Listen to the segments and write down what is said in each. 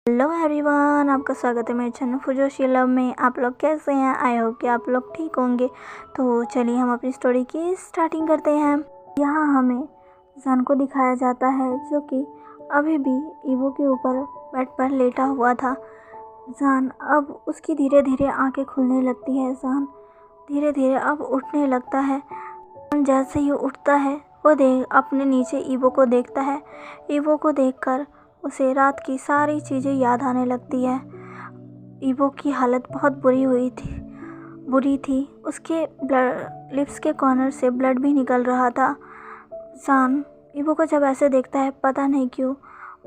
Hello everyone, आपका स्वागत है मेरे चैनल फुजोशी लव में। आप लोग कैसे हैं? आई होप कि आप लोग ठीक होंगे। तो चलिए हम अपनी स्टोरी की स्टार्टिंग करते हैं। यहाँ हमें जान को दिखाया जाता है जो कि अभी भी ईवो के ऊपर बेड पर लेटा हुआ था। जान अब उसकी धीरे धीरे आंखें खुलने लगती है। जान धीरे धीरे अब उठने लगता है। जैसे ही उठता है वो अपने नीचे ईवो को देखता है। ईवो को देखकर उसे रात की सारी चीज़ें याद आने लगती है। ईवो की हालत बहुत बुरी थी। उसके लिप्स के कॉर्नर से ब्लड भी निकल रहा था। जान ईवो को जब ऐसे देखता है, पता नहीं क्यों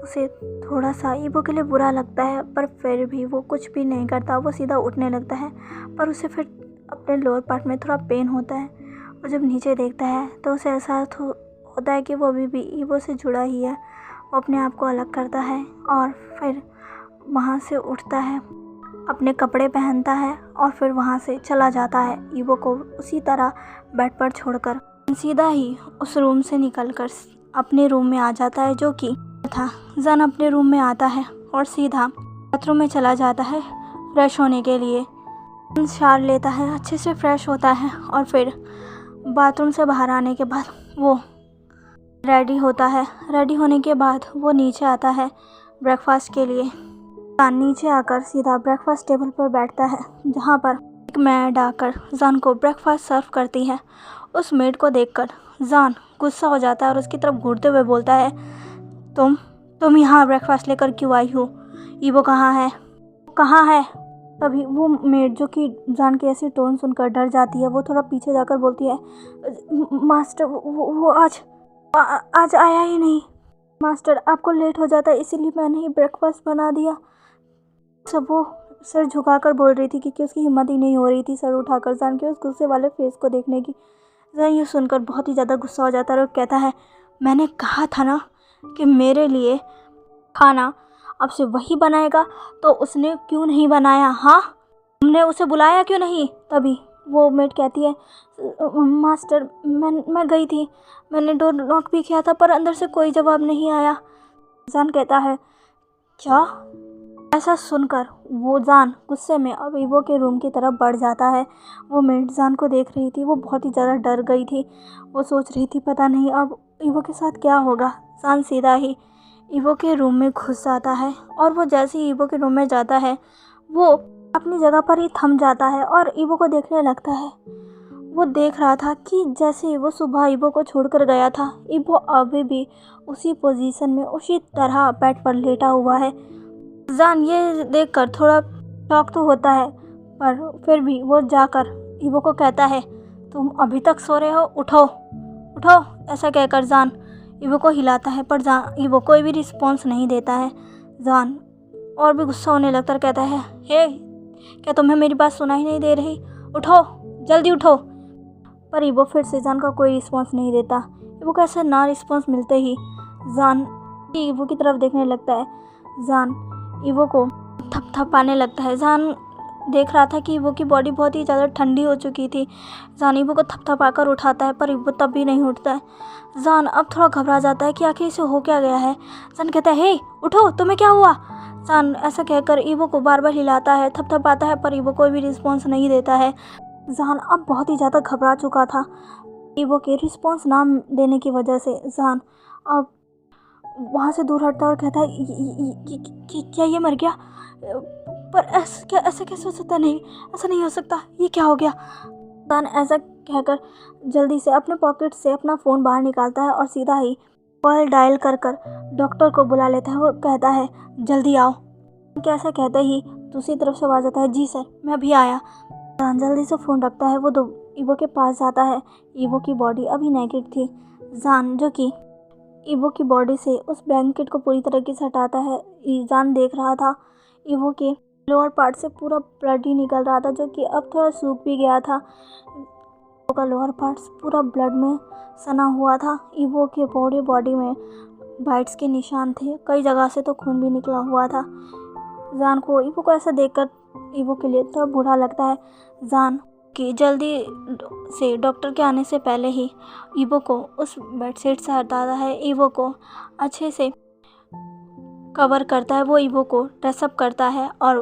उसे थोड़ा सा ईवो के लिए बुरा लगता है, पर फिर भी वो कुछ भी नहीं करता। वो सीधा उठने लगता है, पर उसे फिर अपने लोअर पार्ट में थोड़ा पेन होता है। वो जब नीचे देखता है तो उसे एहसास होता है कि वो अभी भी ईवो से जुड़ा ही है। वो अपने आप को अलग करता है और फिर वहाँ से उठता है, अपने कपड़े पहनता है और फिर वहाँ से चला जाता है, ईवो को उसी तरह बेड पर छोड़कर। सीधा ही उस रूम से निकलकर अपने रूम में आ जाता है जो कि था। जन अपने रूम में आता है और सीधा बाथरूम में चला जाता है फ्रेश होने के लिए। शावर लेता है, अच्छे से फ्रेश होता है और फिर बाथरूम से बाहर आने के बाद वो रेडी होता है। रेडी होने के बाद वो नीचे आता है ब्रेकफास्ट के लिए। जान नीचे आकर सीधा ब्रेकफास्ट टेबल पर बैठता है, जहाँ पर एक मेड आकर जान को ब्रेकफास्ट सर्व करती है। उस मेड को देखकर जान गुस्सा हो जाता है और उसकी तरफ घूरते हुए बोलता है, तुम यहाँ ब्रेकफास्ट लेकर क्यों आई हो? ईवो कहाँ है? तभी वो मेड, जो कि जान की ऐसी टोन सुनकर डर जाती है, वो थोड़ा पीछे जाकर बोलती है, मास्टर वो आज आया ही नहीं। मास्टर आपको लेट हो जाता है, इसीलिए मैंने ही ब्रेकफास्ट बना दिया। सब वो सर झुकाकर बोल रही थी क्योंकि उसकी हिम्मत ही नहीं हो रही थी सर उठाकर जान के उस गुस्से वाले फेस को देखने की। जान ये सुनकर बहुत ही ज़्यादा गुस्सा हो जाता है और कहता है, मैंने कहा था ना कि मेरे लिए खाना अब से वही बनाएगा, तो उसने क्यों नहीं बनाया? हाँ, हमने उसे बुलाया क्यों नहीं? तभी वो मेड कहती है, मास्टर मैं गई थी, मैंने डोर नॉक भी किया था, पर अंदर से कोई जवाब नहीं आया। जान कहता है, क्या? ऐसा सुनकर वो जान गुस्से में अब ईवो के रूम की तरफ बढ़ जाता है। वो मेड जान को देख रही थी, वो बहुत ही ज़्यादा डर गई थी। वो सोच रही थी पता नहीं अब ईवो के साथ क्या होगा। जान सीधा ही ईवो के रूम में घुस जाता है और वो जैसे ही ईवो के रूम में जाता है वो अपनी जगह पर ही थम जाता है और ईवो को देखने लगता है। वो देख रहा था कि जैसे वो सुबह ईवो को छोड़कर गया था, ईवो अभी भी उसी पोजीशन में उसी तरह बेड पर लेटा हुआ है। जान ये देखकर थोड़ा शॉक तो होता है, पर फिर भी वो जाकर ईवो को कहता है, तुम अभी तक सो रहे हो, उठो। ऐसा कहकर जान ईवो को हिलाता है, पर ईवो कोई भी रिस्पॉन्स नहीं देता है। जान और भी गुस्सा होने लगता है, कहता है, हे क्या तुम्हें मेरी बात सुनाई नहीं दे रही? उठो, जल्दी उठो। पर ईवो फिर से जान का कोई रिस्पॉन्स नहीं देता। ईवो का ऐसा ना रिस्पॉन्स मिलते ही जान ईवो की तरफ देखने लगता है। जान ईवो को थपथपाने लगता है। जान देख रहा था कि ईवो की बॉडी बहुत ही ज़्यादा ठंडी हो चुकी थी। जान ईवो को थपथपाकर उठाता है, पर ईवो तब भी नहीं उठता है। जान अब थोड़ा घबरा जाता है कि आखिर इसे हो क्या गया है। जान कहता है, हे उठो, तुम्हें क्या हुआ? जान ऐसा कहकर ईवो को बार बार हिलाता है, थपथपाता है, पर ईवो कोई भी रिस्पॉन्स नहीं देता है। जान अब बहुत ही ज़्यादा घबरा चुका था ईवो के रिस्पॉन्स ना देने की वजह से। जान अब वहाँ से दूर हटता और कहता है, क्या ये मर गया? पर ऐसा कैसे हो सकता? नहीं, ऐसा नहीं हो सकता, ये क्या हो गया? जान ऐसा कहकर जल्दी से अपने पॉकेट से अपना फ़ोन बाहर निकालता है और सीधा ही कॉल डायल कर डॉक्टर को बुला लेता है। वो कहता है, जल्दी आओ। कैसा कहते ही दूसरी तरफ से आवाज़ आता है, जी सर मैं अभी आया। जान जल्दी से फ़ोन रखता है, वो ईवो के पास जाता है। ईवो की बॉडी अभी नेकेड थी। जान जो कि ईवो की बॉडी से उस ब्लैंकेट को पूरी तरीके से हटाता है। जान देख रहा था ईवो के लोअर पार्ट से पूरा ब्लड ही निकल रहा था, जो कि अब थोड़ा सूख भी गया था। ईवो का लोअर पार्ट्स पूरा ब्लड में सना हुआ था। ईवो के बॉडी में बाइट्स के निशान थे, कई जगह से तो खून भी निकला हुआ था। जान को ईवो को ऐसा देखकर ईवो के लिए थोड़ा बुरा लगता है। जान कि जल्दी से डॉक्टर के आने से पहले ही ईवो को उस बेडशीट से हटाता है। ईवो को अच्छे से कवर करता है, वो ईवो को ड्रेसअप करता है और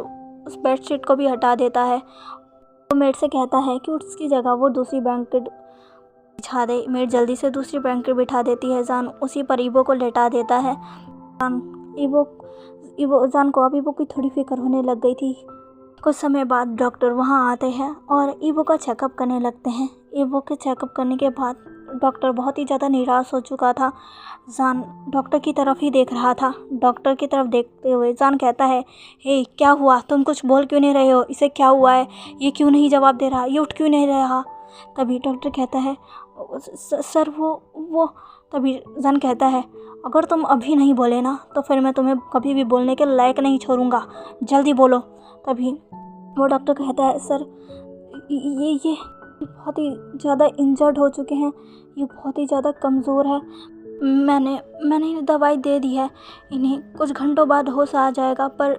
उस बेडशीट को भी हटा देता है। वो मेड से कहता है कि उसकी जगह वो दूसरी ब्लैंकेट बिछा दे। मेड जल्दी से दूसरी ब्लैंकेट बिठा देती है। जान उसी पर ईवो को लेटा देता है। जान को अब ईवो की थोड़ी फिक्र होने लग गई थी। कुछ समय बाद डॉक्टर वहाँ आते हैं और ईवो का चेकअप करने लगते हैं। ईवो के चेकअप करने के बाद डॉक्टर बहुत ही ज़्यादा निराश हो चुका था। जान डॉक्टर की तरफ ही देख रहा था। डॉक्टर की तरफ देखते हुए जान कहता है, हे क्या हुआ, तुम कुछ बोल क्यों नहीं रहे हो, इसे क्या हुआ है, ये क्यों नहीं जवाब दे रहा, ये उठ क्यों नहीं रहा। तभी डॉक्टर कहता है, सर वो तभी जान कहता है, अगर तुम अभी नहीं बोले ना तो फिर मैं तुम्हें कभी भी बोलने के लायक नहीं छोड़ूंगा, जल्दी बोलो। तभी वो डॉक्टर कहता है, सर ये बहुत ही ज़्यादा इंजर्ड हो चुके हैं, ये बहुत ही ज़्यादा कमज़ोर है। मैंने इन्हें दवाई दे दी है, इन्हें कुछ घंटों बाद होश आ जाएगा। पर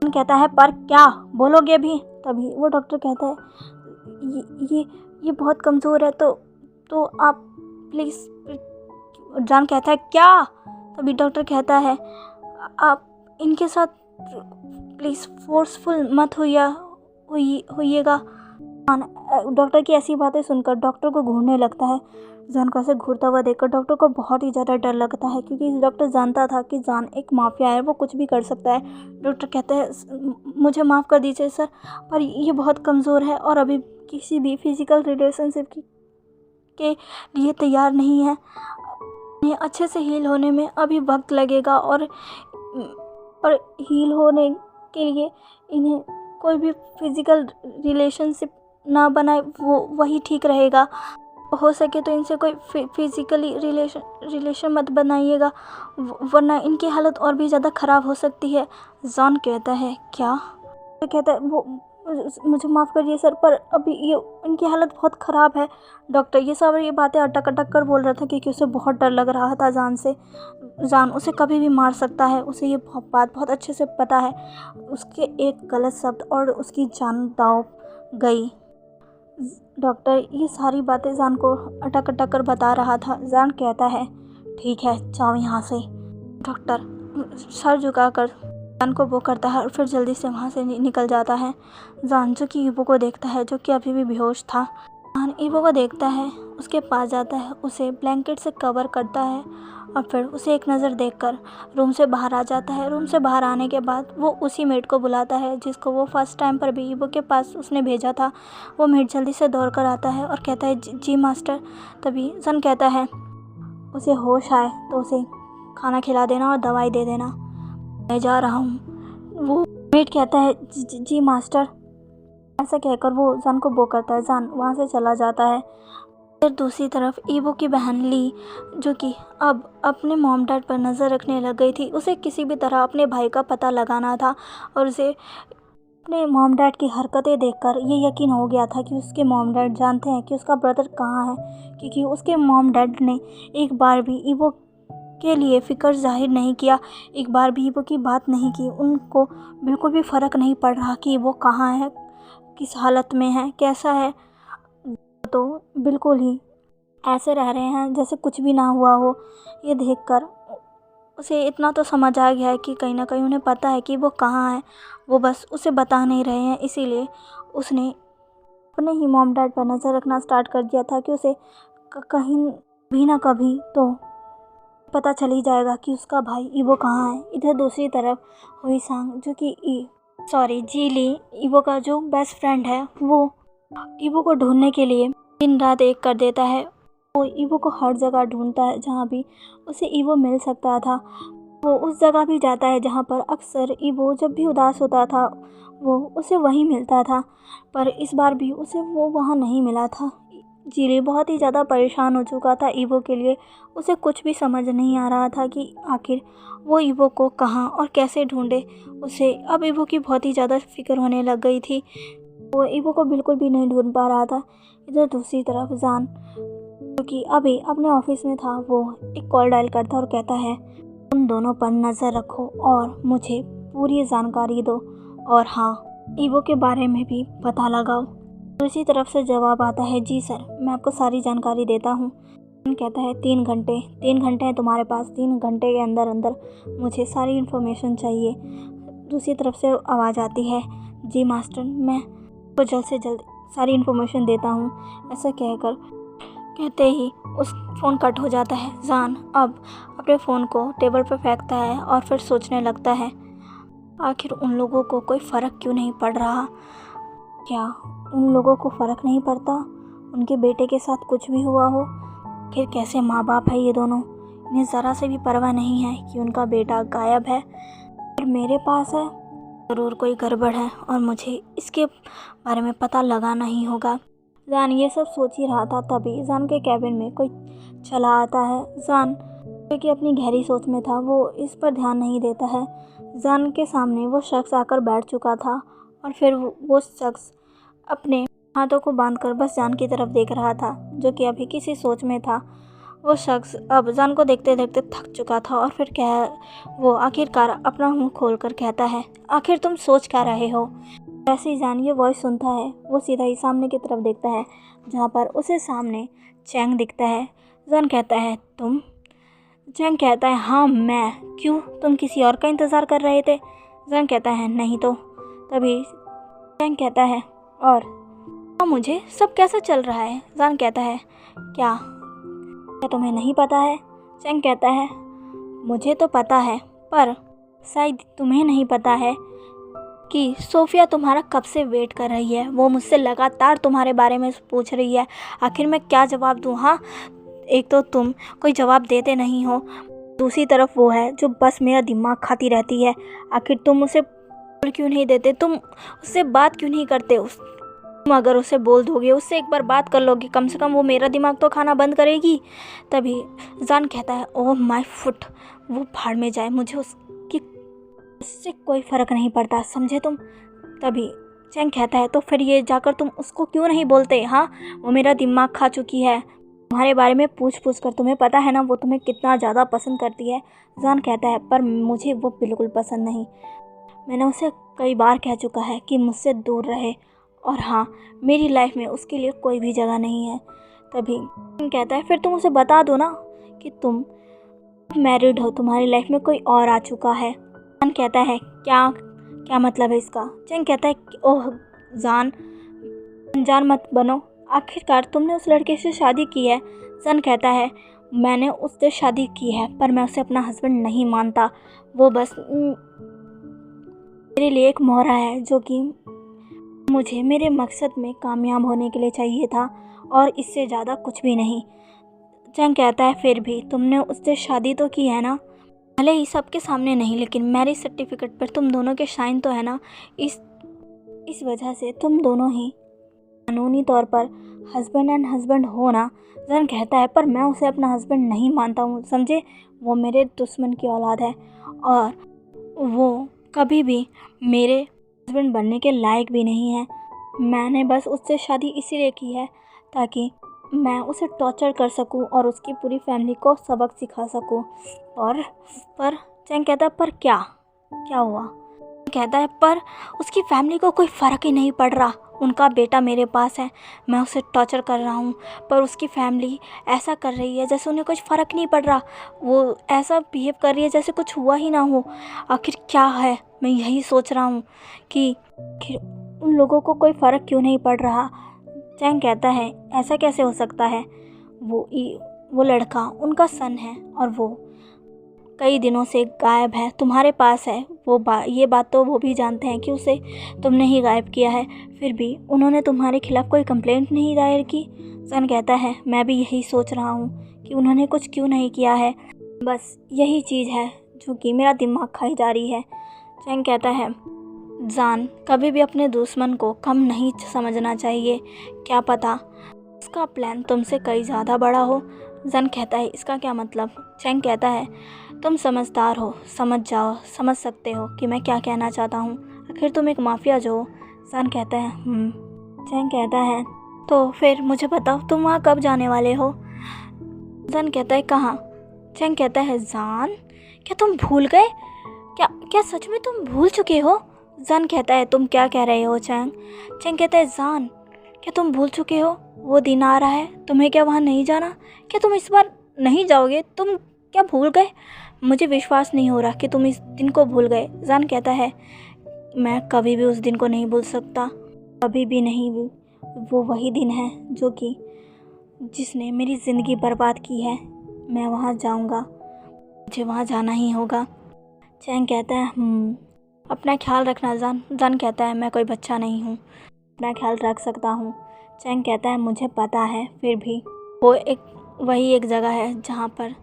कहता है, पर क्या बोलोगे भी। तभी वो डॉक्टर कहता है, ये बहुत कमज़ोर है, तो आप प्लीज़। जान कहता है, क्या। तभी डॉक्टर कहता है, आप इनके साथ प्लीज़ फोर्सफुल मत होइएगा। डॉक्टर की ऐसी बातें सुनकर डॉक्टर को घूरने लगता है। जान को ऐसे घूरता हुआ देखकर डॉक्टर को बहुत ही ज़्यादा डर लगता है, क्योंकि डॉक्टर जानता था कि जान एक माफिया है, वो कुछ भी कर सकता है। डॉक्टर कहते हैं, मुझे माफ़ कर दीजिए सर, पर ये बहुत कमज़ोर है और अभी किसी भी फिज़िकल रिलेशनशिप के लिए तैयार नहीं है। इन्हें अच्छे से हील होने में अभी वक्त लगेगा और हील होने के लिए इन्हें कोई भी फिज़िकल रिलेशनशिप ना बनाए, वही ठीक रहेगा। हो सके तो इनसे कोई फिज़िकली रिलेशन मत बनाइएगा, वरना इनकी हालत और भी ज़्यादा ख़राब हो सकती है। जॉन कहता है, क्या। तो कहता है, वो मुझे माफ़ करिए सर, पर अभी ये इनकी हालत बहुत ख़राब है। डॉक्टर ये बातें अटक कर बोल रहा था, क्योंकि उसे बहुत डर लग रहा था जान से। जान उसे कभी भी मार सकता है, उसे ये बात बहुत अच्छे से पता है। उसके एक गलत शब्द और उसकी जान दांव गई। डॉक्टर ये सारी बातें जान को अटक कर बता रहा था। जान कहता है, ठीक है, जाओ यहाँ से। डॉक्टर सर झुकाकर जान को वो करता है और फिर जल्दी से वहाँ से निकल जाता है। जान जो कि ईवो को देखता है, जो कि अभी भी बेहोश था। जान ईवो को देखता है, उसके पास जाता है, उसे ब्लैंकेट से कवर करता है और फिर उसे एक नज़र देखकर रूम से बाहर आ जाता है। रूम से बाहर आने के बाद वो उसी मेड को बुलाता है जिसको वो फर्स्ट टाइम पर भी ईवो के पास उसने भेजा था। वो मेड जल्दी से दौड़ कर आता है और कहता है, जी मास्टर। तभी जान कहता है, उसे होश आए तो उसे खाना खिला देना और दवाई दे देना, मैं जा रहा हूँ। वो मेड कहता है, जी मास्टर। ऐसा कहकर वो जान को वो करता है। जान वहाँ से चला जाता है। फिर दूसरी तरफ ईवो की बहन ली, जो कि अब अपने मॉम डैड पर नज़र रखने लग गई थी। उसे किसी भी तरह अपने भाई का पता लगाना था और उसे अपने मॉम डैड की हरकतें देखकर ये यकीन हो गया था कि उसके मॉम डैड जानते हैं कि उसका ब्रदर कहाँ है, क्योंकि उसके मॉम डैड ने एक बार भी ईवो के लिए फ़िक्र जाहिर नहीं किया, एक बार भी ईवो की बात नहीं की। उनको बिल्कुल भी फ़र्क नहीं पड़ रहा कि वो कहाँ है, किस हालत में है, कैसा है। तो बिल्कुल ही ऐसे रह रहे हैं जैसे कुछ भी ना हुआ हो। ये देखकर उसे इतना तो समझ आ गया है कि कहीं ना कहीं उन्हें पता है कि वो कहाँ है, वो बस उसे बता नहीं रहे हैं। इसीलिए उसने अपने ही मॉम डैड पर नज़र रखना स्टार्ट कर दिया था कि उसे कहीं भी ना कभी तो पता चल ही जाएगा कि उसका भाई ईवो कहाँ है। इधर दूसरी तरफ हुई सांग, जो कि जीली ईवो का जो बेस्ट फ्रेंड है, वो ईवो को ढूंढने के लिए दिन रात एक कर देता है। वो ईवो को हर जगह ढूंढता है जहाँ भी उसे ईवो मिल सकता था। वो उस जगह भी जाता है जहाँ पर अक्सर ईवो जब भी उदास होता था वो उसे वहीं मिलता था, पर इस बार भी उसे वो वहाँ नहीं मिला था। जीली बहुत ही ज़्यादा परेशान हो चुका था ईवो के लिए। उसे कुछ भी समझ नहीं आ रहा था कि आखिर वो ईवो को कहाँ और कैसे ढूंढे। उसे अब ईवो की बहुत ही ज़्यादा फिक्र होने लग गई थी। वो ईवो को बिल्कुल भी नहीं ढूंढ पा रहा था। इधर दूसरी तरफ जान, जो कि अभी अपने ऑफिस में था, वो एक कॉल डायल करता और कहता है, उन दोनों पर नज़र रखो और मुझे पूरी जानकारी दो, और हाँ, ईवो के बारे में भी पता लगाओ। दूसरी तरफ से जवाब आता है, जी सर, मैं आपको सारी जानकारी देता हूँ। कहता है 3 घंटे, 3 घंटे हैं तुम्हारे पास, 3 घंटे के अंदर अंदर मुझे सारी इन्फॉर्मेशन चाहिए। दूसरी तरफ से आवाज़ आती है, जी मास्टर, मैं तो जल्द से जल्द सारी इन्फॉर्मेशन देता हूँ। ऐसा कहकर कहते ही उस फ़ोन कट हो जाता है। जान अब अपने फ़ोन को टेबल पर फेंकता है और फिर सोचने लगता है, आखिर उन लोगों को कोई फ़र्क क्यों नहीं पड़ रहा? क्या उन लोगों को फ़र्क नहीं पड़ता उनके बेटे के साथ कुछ भी हुआ हो? आखिर कैसे माँ बाप है ये दोनों? इन्हें ज़रा से भी परवाह नहीं है कि उनका बेटा गायब है और मेरे पास है। ज़रूर कोई गड़बड़ है और मुझे इसके बारे में पता लगाना ही होगा। जान ये सब सोच ही रहा था, तभी जान के कैबिन में कोई चला आता है। जान कि अपनी गहरी सोच में था, वो इस पर ध्यान नहीं देता है। जान के सामने वो शख्स आकर बैठ चुका था और फिर वो शख्स अपने हाथों को बांधकर बस जान की तरफ देख रहा था, जो कि अभी किसी सोच में था। वो शख्स अब जान को देखते देखते थक चुका था और फिर वो आखिरकार अपना मुंह खोलकर कहता है, आखिर तुम सोच क्या रहे हो? जैसे ही जान ये वॉइस सुनता है, वो सीधा ही सामने की तरफ देखता है, जहाँ पर उसे सामने चैंग दिखता है। जान कहता है, तुम? चैंग कहता है, हाँ मैं। क्यों, तुम किसी और का इंतज़ार कर रहे थे? जान कहता है, नहीं तो। तभी चैंग कहता है, और मुझे सब कैसा चल रहा है? जान कहता है, क्या तुम्हें नहीं पता है? चैंग कहता है, मुझे तो पता है, पर शायद तुम्हें नहीं पता है कि सोफिया तुम्हारा कब से वेट कर रही है। वो मुझसे लगातार तुम्हारे बारे में पूछ रही है। आखिर मैं क्या जवाब दूँ? हाँ, एक तो तुम कोई जवाब देते नहीं हो, दूसरी तरफ वो है जो बस मेरा दिमाग खाती रहती है। आखिर तुम उसे बोल क्यों नहीं देते? तुम उससे बात क्यों नहीं करते? तुम अगर उसे बोल दोगे, उससे एक बार बात कर लोगे, कम से कम वो मेरा दिमाग तो खाना बंद करेगी। तभी जान कहता है, ओह माय फुट, वो भाड़ में जाए, मुझे उससे कोई फ़र्क नहीं पड़ता, समझे तुम? तभी चैंग कहता है, तो फिर ये जाकर तुम उसको क्यों नहीं बोलते? हाँ, वो मेरा दिमाग खा चुकी है, तुम्हारे बारे में पूछ कर। तुम्हें पता है ना वो तुम्हें कितना ज़्यादा पसंद करती है। जान कहता है, पर मुझे वो बिल्कुल पसंद नहीं। मैंने उसे कई बार कह चुका है कि मुझसे दूर रहे, और हाँ, मेरी लाइफ में उसके लिए कोई भी जगह नहीं है। तभी कहता है, फिर तुम उसे बता दो ना कि तुम मैरिड हो, तुम्हारी लाइफ में कोई और आ चुका है। जान कहता है, क्या मतलब है इसका? चैंग कहता है, ओह जान, अनजान मत बनो, आखिरकार तुमने उस लड़के से शादी की है। जान कहता है, मैंने उससे शादी की है, पर मैं उसे अपना हस्बैंड नहीं मानता। वो बस मेरे लिए एक मोहरा है, जो कि मुझे मेरे मकसद में कामयाब होने के लिए चाहिए था, और इससे ज़्यादा कुछ भी नहीं। चैंग कहता है, फिर भी तुमने उससे शादी तो की है ना? भले ही सबके सामने नहीं, लेकिन मैरिज सर्टिफिकेट पर तुम दोनों के साइन तो है ना? इस वजह से तुम दोनों ही कानूनी तौर पर हस्बैंड एंड हस्बैंड हो ना? जन कहता है, पर मैं उसे अपना हस्बैंड नहीं मानता हूँ, समझे? वो मेरे दुश्मन की औलाद है और वो कभी भी मेरे हस्बैंड बनने के लायक भी नहीं है। मैंने बस उससे शादी इसीलिए की है ताकि मैं उसे टॉर्चर कर सकूं और उसकी पूरी फैमिली को सबक सिखा सकूं। और पर चैंग कहता है, पर क्या हुआ? कहता है, पर उसकी फैमिली को कोई फ़र्क ही नहीं पड़ रहा, उनका बेटा मेरे पास है, मैं उसे टॉर्चर कर रहा हूँ, पर उसकी फैमिली ऐसा कर रही है जैसे उन्हें कुछ फ़र्क नहीं पड़ रहा। वो ऐसा बिहेव कर रही है जैसे कुछ हुआ ही ना हो। आखिर क्या है? मैं यही सोच रहा हूँ कि आखिर उन लोगों को कोई फ़र्क क्यों नहीं पड़ रहा। चैंग कहता है, ऐसा कैसे हो सकता है? वो लड़का उनका सन है और वो कई दिनों से गायब है, तुम्हारे पास है। ये बात तो वो भी जानते हैं कि उसे तुमने ही गायब किया है, फिर भी उन्होंने तुम्हारे खिलाफ़ कोई कंप्लेंट नहीं दायर की। सन कहता है, मैं भी यही सोच रहा हूँ कि उन्होंने कुछ क्यों नहीं किया है, बस यही चीज़ है जो कि मेरा दिमाग खाई जा रही है। चैंग कहता है, जान कभी भी अपने दुश्मन को कम नहीं समझना चाहिए, क्या पता इसका प्लान तुमसे कई ज़्यादा बड़ा हो। जन कहता है, इसका क्या मतलब? चैंग कहता है, तुम समझदार हो, समझ सकते हो कि मैं क्या कहना चाहता हूँ, आखिर तुम एक माफिया जो हो। जन कहता है, चैंग कहता है, तो फिर मुझे बताओ तुम वहाँ कब जाने वाले हो? जन कहता है, कहाँ? चैंग कहता है, जान क्या तुम भूल गए? क्या सच में तुम भूल चुके हो? जन कहता है, तुम क्या कह रहे हो चैंग? चैंग कहता है, जान क्या तुम भूल चुके हो? वो दिन आ रहा है, तुम्हें क्या वहाँ नहीं जाना? क्या तुम इस बार नहीं जाओगे? तुम क्या भूल गए? मुझे विश्वास नहीं हो रहा कि तुम इस दिन को भूल गए। जान कहता है, मैं कभी भी उस दिन को नहीं भूल सकता, कभी भी नहीं। वो वही दिन है जो कि जिसने मेरी ज़िंदगी बर्बाद की है। मैं वहाँ जाऊँगा, मुझे वहाँ जाना ही होगा। चैंग कहता है, अपना ख्याल रखना जान। जान कहता है, मैं कोई बच्चा नहीं हूँ, अपना ख्याल रख सकता हूँ। चैंग कहता है, मुझे पता है, फिर भी वही एक जगह है जहाँ पर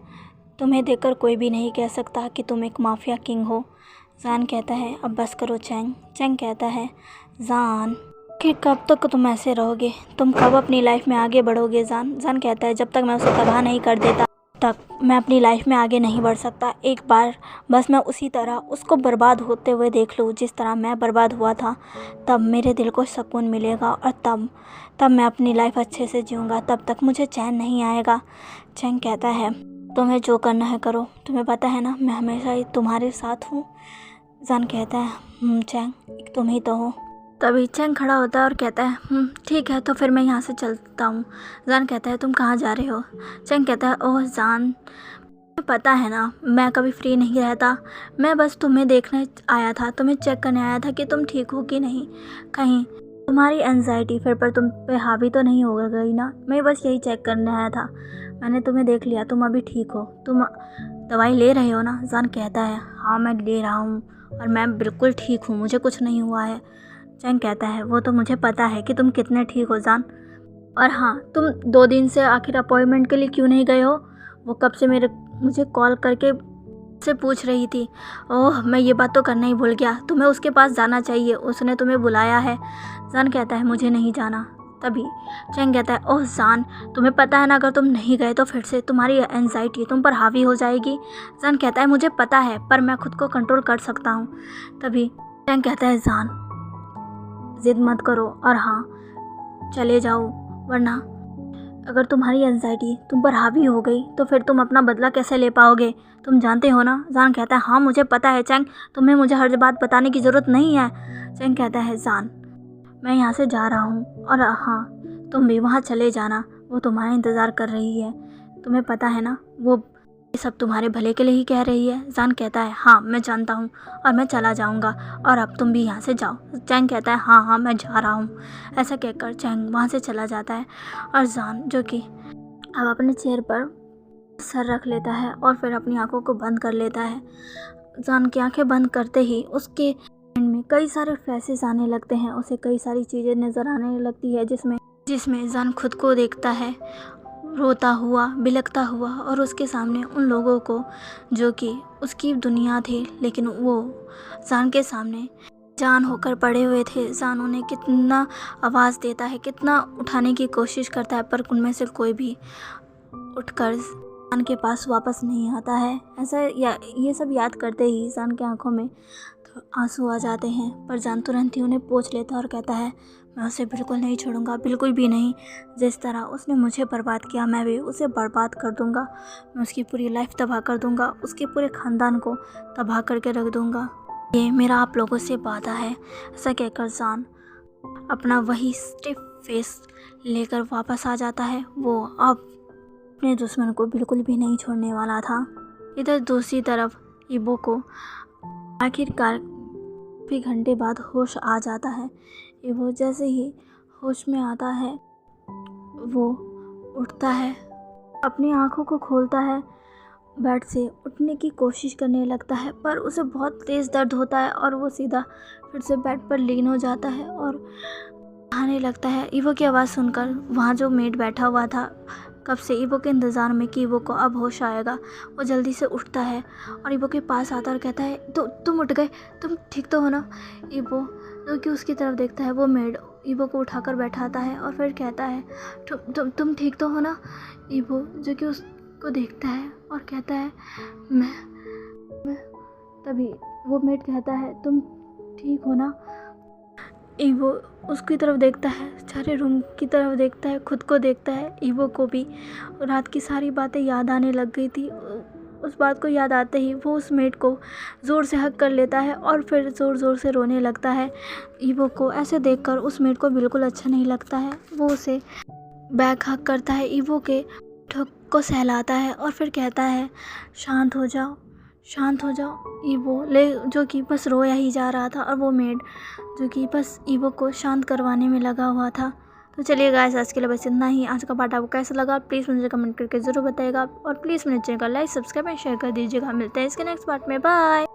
तुम्हें देखकर कोई भी नहीं कह सकता कि तुम एक माफिया किंग हो। जान कहता है, अब बस करो चैंग। चैंग कहता है, जान कि कब तक तुम ऐसे रहोगे? तुम कब अपनी लाइफ में आगे बढ़ोगे? जान कहता है, जब तक मैं उसे तबाह नहीं कर देता तक मैं अपनी लाइफ में आगे नहीं बढ़ सकता। एक बार बस मैं उसी तरह उसको बर्बाद होते हुए देख लूँ जिस तरह मैं बर्बाद हुआ था, तब मेरे दिल को सुकून मिलेगा और तब मैं अपनी लाइफ अच्छे से जीऊँगा। तब तक मुझे चैन नहीं आएगा। चैंग कहता है, तुम्हें जो करना है करो, तुम्हें पता है ना मैं हमेशा ही तुम्हारे साथ हूँ। जान कहता है, चैंग तुम ही तो हो। तभी चैंग खड़ा होता है और कहता है, ठीक है, तो फिर मैं यहाँ से चलता हूँ। जान कहता है, तुम कहाँ जा रहे हो? चैंग कहता है, ओह जान, पता है ना मैं कभी फ्री नहीं रहता। मैं बस तुम्हें देखने आया था, तुम्हें चेक करने आया था कि तुम ठीक हो कि नहीं, कहीं तुम्हारी एंजाइटी फिर पर तुम पे हावी तो नहीं हो गई ना। मैं बस यही चेक करने आया था। मैंने तुम्हें देख लिया, तुम अभी ठीक हो। तुम दवाई ले रहे हो ना? जान कहता है, हाँ मैं ले रहा हूँ और मैं बिल्कुल ठीक हूँ, मुझे कुछ नहीं हुआ है। चैंग कहता है, वो तो मुझे पता है कि तुम कितने ठीक हो जान। और हाँ, तुम 2 दिन से आखिर अपॉइंटमेंट के लिए क्यों नहीं गए हो? वो कब से मुझे कॉल करके से पूछ रही थी। ओह, मैं ये बात तो करना ही भूल गया, तुम्हें उसके पास जाना चाहिए, उसने तुम्हें बुलाया है। जान कहता है, मुझे नहीं जाना। तभी चैंग कहता है, ओह जान, तुम्हें पता है ना अगर तुम नहीं गए तो फिर से तुम्हारी एंजाइटी तुम पर हावी हो जाएगी। जान कहता है, मुझे पता है, पर मैं खुद को कंट्रोल कर सकता हूँ। तभी चैंग कहता है, जान ज़िद मत करो और हाँ चले जाओ, वरना अगर तुम्हारी एंजाइटी तुम पर हावी हो गई तो फिर तुम अपना बदला कैसे ले पाओगे? तुम जानते हो ना? जान कहता है, हाँ मुझे पता है चैंग, तुम्हें मुझे हर बात बताने की ज़रूरत नहीं है। चैंग कहता है, जान मैं यहाँ से जा रहा हूँ और हाँ तुम भी वहाँ चले जाना, वो तुम्हारा इंतज़ार कर रही है। तुम्हें पता है ना वो ये सब तुम्हारे भले के लिए ही कह रही है। जान कहता है, हाँ मैं जानता हूँ और मैं चला जाऊँगा और अब तुम भी यहाँ से जाओ। चैंग कहता है, हाँ मैं जा रहा हूँ। ऐसा कहकर चैंग वहाँ से चला जाता है और जान जो कि अब अपने चेयर पर सर रख लेता है और फिर अपनी आंखों को बंद कर लेता है। जान की आंखें बंद करते ही उसके माइंड में कई सारे फ्लैशेस आने लगते हैं, उसे कई सारी चीज़ें नज़र आने लगती है जिसमें जान खुद को देखता है रोता हुआ, बिलखता हुआ और उसके सामने उन लोगों को जो कि उसकी दुनिया थे, लेकिन वो जान के सामने जान होकर पड़े हुए थे। जान उन्हें कितना आवाज़ देता है, कितना उठाने की कोशिश करता है, पर उनमें से कोई भी उठकर जान के पास वापस नहीं आता है। ये सब याद करते ही जान की आंखों में तो आंसू आ जाते हैं, पर जान तुरंत ही उन्हें पोंछ लेता और कहता है, मैं उसे बिल्कुल नहीं छोड़ूंगा, बिल्कुल भी नहीं। जिस तरह उसने मुझे बर्बाद किया मैं भी उसे बर्बाद कर दूंगा। मैं उसकी पूरी लाइफ तबाह कर दूंगा, उसके पूरे ख़ानदान को तबाह करके रख दूंगा। ये मेरा आप लोगों से वादा है। ऐसा कहकर जान अपना वही स्टिफ फेस लेकर वापस आ जाता है। वो अब अपने दुश्मन को बिल्कुल भी नहीं छोड़ने वाला था। इधर दूसरी तरफ इबो को आखिरकार भी घंटे बाद होश आ जाता है। इबो जैसे ही होश में आता है वो उठता है, अपनी आंखों को खोलता है, बेड से उठने की कोशिश करने लगता है, पर उसे बहुत तेज़ दर्द होता है और वो सीधा फिर से बेड पर लीन हो जाता है और खाने लगता है। इबो की आवाज़ सुनकर वहाँ जो मेड बैठा हुआ था कब से इबो के इंतज़ार में कि इबो को अब होश आएगा, वो जल्दी से उठता है और इबो के पास आता और कहता है, तुम उठ गए, तुम ठीक तो हो ना? इबो जो कि उसकी तरफ देखता है, वो मेड इबो को उठाकर बैठाता है और फिर कहता है, तुम ठीक तो हो ना? इबो जो कि उसको देखता है और कहता है, मैं तभी वो मेड कहता है, तुम ठीक हो ना? इबो उसकी तरफ देखता है, सारे रूम की तरफ देखता है, खुद को देखता है। इबो को भी रात की सारी बातें याद आने लग गई थी। उस बात को याद आते ही वो उस मेड को ज़ोर से हग कर लेता है और फिर ज़ोर ज़ोर से रोने लगता है। ईवो को ऐसे देखकर उस मेड को बिल्कुल अच्छा नहीं लगता है। वो उसे बैक हग करता है, ईवो के ठुक को सहलाता है और फिर कहता है शांत हो जाओ, शांत हो जाओ। ईवो जो कि बस रोया ही जा रहा था और वो मेड जो कि बस ईवो को शांत करवाने में लगा हुआ था। तो चलिए गाइस, आज के लिए बस इतना ही। आज का पार्ट आपको कैसा लगा प्लीज़ मुझे कमेंट करके ज़रूर बताइएगा और प्लीज़ मेरे चैनल को लाइक, सब्सक्राइब एंड शेयर कर दीजिएगा। मिलते हैं इसके नेक्स्ट पार्ट में। बाय।